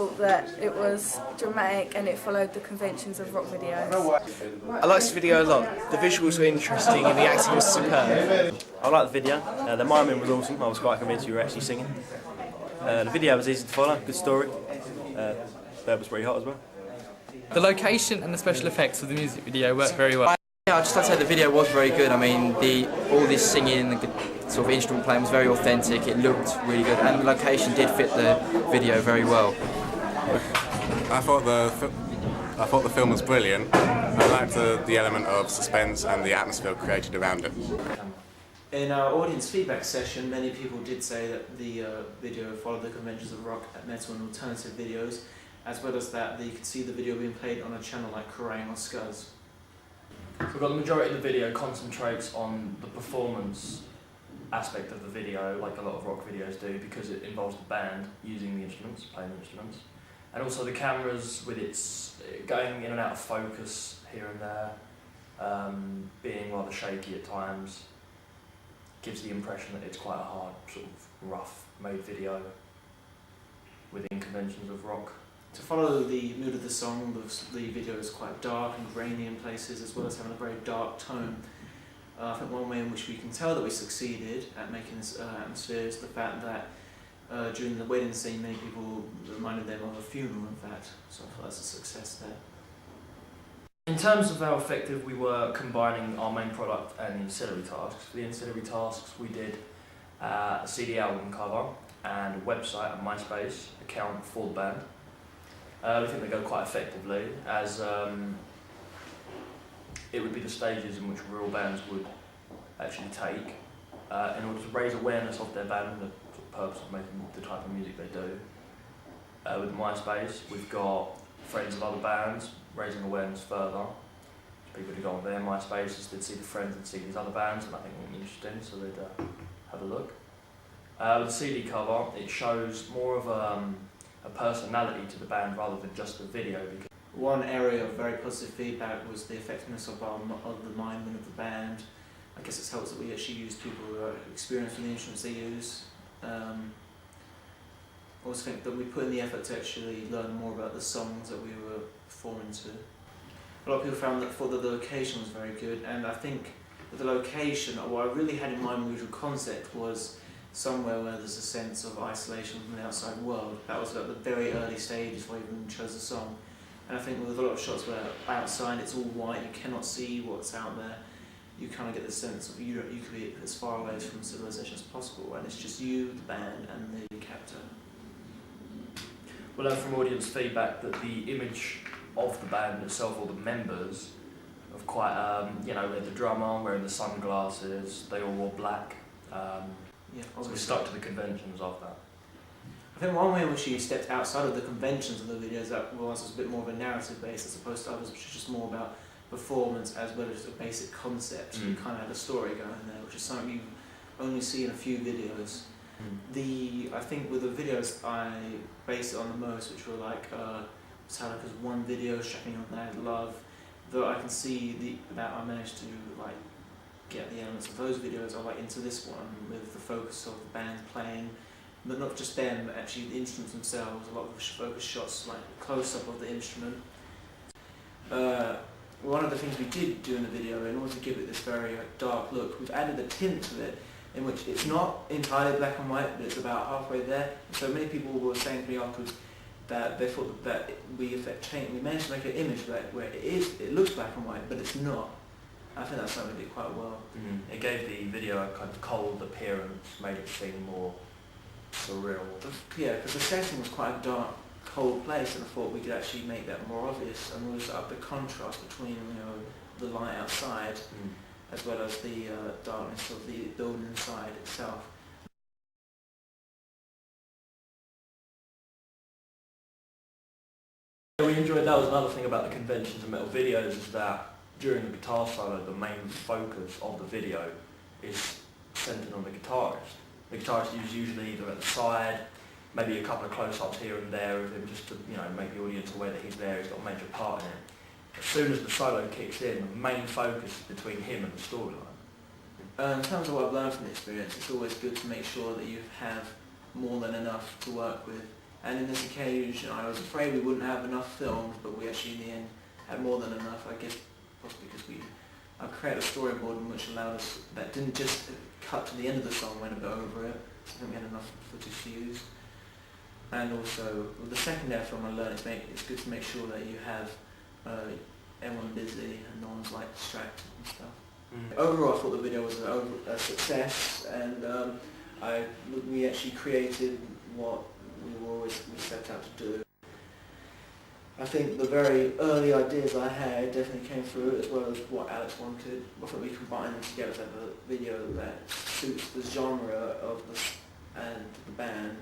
thought that it was dramatic and it followed the conventions of rock videos. I liked the video a lot. The visuals were interesting and the acting was superb. I liked the video. The miming was awesome. I was quite convinced you were actually singing. The video was easy to follow, good story. That was pretty hot as well. The location and the special effects of the music video worked very well. Yeah, I'd just like to say the video was very good. I mean, all this singing, the sort of instrument playing was very authentic. It looked really good, and the location did fit the video very well. I thought the film was brilliant. I liked the element of suspense and the atmosphere created around it. In our audience feedback session, many people did say that the video followed the conventions of rock, metal and alternative videos, as well as that they could see the video being played on a channel like Kerrang or Scuzz. We've got the majority of the video concentrates on the performance aspect of the video, like a lot of rock videos do, because it involves the band using the instruments, playing the instruments. And also the cameras with its going in and out of focus here and there, being rather shaky at times, gives the impression that it's quite a hard, sort of rough made video within conventions of rock. To follow the mood of the song, the video is quite dark and grainy in places, as well as having a very dark tone. I think one way in which we can tell that we succeeded at making this atmosphere is the fact that during the wedding scene, many people reminded them of a funeral, in fact, so I thought that's a success there. In terms of how effective we were combining our main product and ancillary tasks, for the ancillary tasks we did a CD album cover and a website and MySpace account for the band. I think they go quite effectively, as it would be the stages in which real bands would actually take in order to raise awareness of their band and the sort of purpose of making the type of music they do. With MySpace, we've got friends of other bands raising awareness further. People who go on their MySpaces, they'd see the friends and see these other bands, and I think it would be interesting, so they'd have a look. With the CD cover, it shows more of a personality to the band rather than just the video. Because one area of very positive feedback was the effectiveness of the miming of the band. I guess it helps that we actually use people who are experienced with the instruments they use. I also think that we put in the effort to actually learn more about the songs that we were performing to. A lot of people thought that the location was very good, and I think with the location, what I really had in mind with the usual concept was somewhere where there's a sense of isolation from the outside world. That was at the very early stages where we even chose the song. And I think with a lot of shots where outside it's all white, you cannot see what's out there, you kind of get the sense of you could be as far away from civilization as possible, and it's just you, the band, and the captor. we learned from audience feedback that the image of the band itself, or the members, of quite, we had the drummer wearing the sunglasses, they all wore black. Yeah, so we stuck to the conventions of that. I think one way in which you stepped outside of the conventions of the videos that was a bit more of a narrative base as opposed to others, which is just more about performance as well as a basic concept. You kind of had a story going there, which is something you only see in a few videos. I think with the videos I based it on the most, which were like Metallica's one video, Strapping on Mad Love, though I can see that I managed to get the elements of those videos into this one with the focus of the band playing, but not just them, but actually the instruments themselves, a lot of focus shots, like close-up of the instrument. One of the things we did do in the video, in order to give it this very dark look, we've added a tint to it, in which it's not entirely black and white, but it's about halfway there. So many people were saying to me afterwards that they thought that we managed to make an image where it looks black and white, but it's not. I think that's something we did quite well. It gave the video a kind of cold appearance, made it seem more surreal. Yeah, because the setting was quite a dark, cold place, and I thought we could actually make that more obvious, and also up the contrast between the light outside as well as the darkness of the building inside itself. We enjoyed, that was another thing about the conventions and metal videos, is that during the guitar solo, the main focus of the video is centered on the guitarist. The guitarist is usually either at the side, maybe a couple of close-ups here and there of him, just to make the audience aware that he's there, he's got a major part in it. As soon as the solo kicks in, the main focus is between him and the storyline. In terms of what I've learned from the experience, it's always good to make sure that you have more than enough to work with And in this occasion, I was afraid we wouldn't have enough films, but we actually in the end had more than enough. I guess possibly because I created a storyboard which allowed us, that didn't just cut to the end of the song when it go over it. I think we had enough footage to use. And also, with the secondary film I learned it's good to make sure that you have everyone busy and no one's like distracted and stuff. Overall, I thought the video was a success, and we actually created what we set out to do. I think the very early ideas I had definitely came through, as well as what Alex wanted. I thought we combined them together to have a video that suits the genre of and the band.